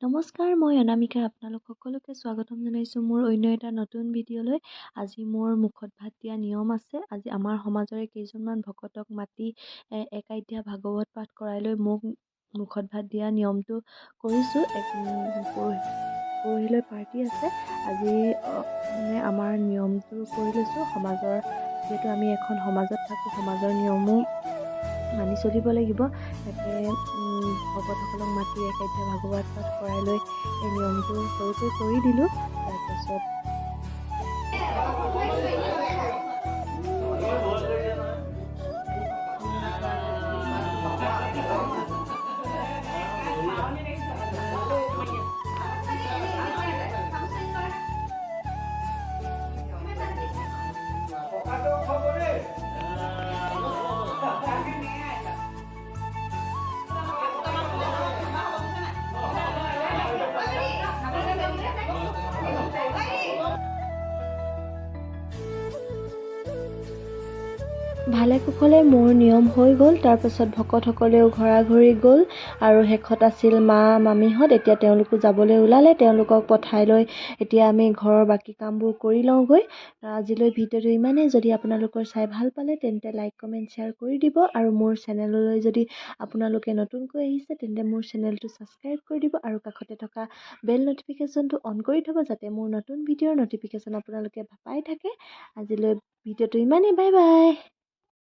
নমস্কাৰ, মই অনামিকা। আপোনালোক সকলোকে স্বাগতম জনাইছোঁ মোৰ অন্য এটা নতুন ভিডিঅ'লৈ। আজি মোৰ মুখত ভাত দিয়া নিয়ম আছে। আজি আমাৰ সমাজৰে কেইজনমান ভকতক মাতি এক আধ্যায় ভাগৱত পাঠ কৰাই লৈ মোক মুখত ভাত দিয়া নিয়মটো কৰিছোঁ। পৰহিলৈ পাৰ্টি আছে। আজি মানে আমাৰ নিয়মটো কৰি লৈছোঁ। সমাজৰ যিহেতু আমি এখন সমাজত থাকোঁ, সমাজৰ নিয়মো মানি চলিব লাগিব। তাকে ভকতসকলক মাতি এক আধ্যায় ভাগৱত পাঠ কৰাই লৈ এই নিয়মটো সৰুকৈ কৰি দিলোঁ। তাৰপাছত ভালে কুশলে মোৰ নিয়ম হৈ গ'ল। তাৰপাছত ভকতসকলেও ঘৰা-ঘৰি গ'ল আৰু শেষত আছিল মা মামীহঁত। এতিয়া তেওঁলোকো যাবলৈ ওলালে। তেওঁলোকক পঠাই লৈ এতিয়া আমি ঘৰৰ বাকী কামবোৰ কৰি লওঁগৈ। আজিলৈ ভিডিঅ'টো ইমানেই। যদি আপোনালোকৰ চাই ভাল পালে তেন্তে লাইক, কমেণ্ট, শ্বেয়াৰ কৰি দিব। আৰু মোৰ চেনেললৈ যদি আপোনালোকে নতুনকৈ আহিছে তেন্তে মোৰ চেনেলটো ছাবস্ক্ৰাইব কৰি দিব আৰু কাষতে থকা বেল নটিফিকেশ্যনটো অন কৰি থ'ব, যাতে মোৰ নতুন ভিডিঅ'ৰ নটিফিকেশ্যন আপোনালোকে পাই থাকে। আজিলৈ ভিডিঅ'টো ইমানেই। Bye bye.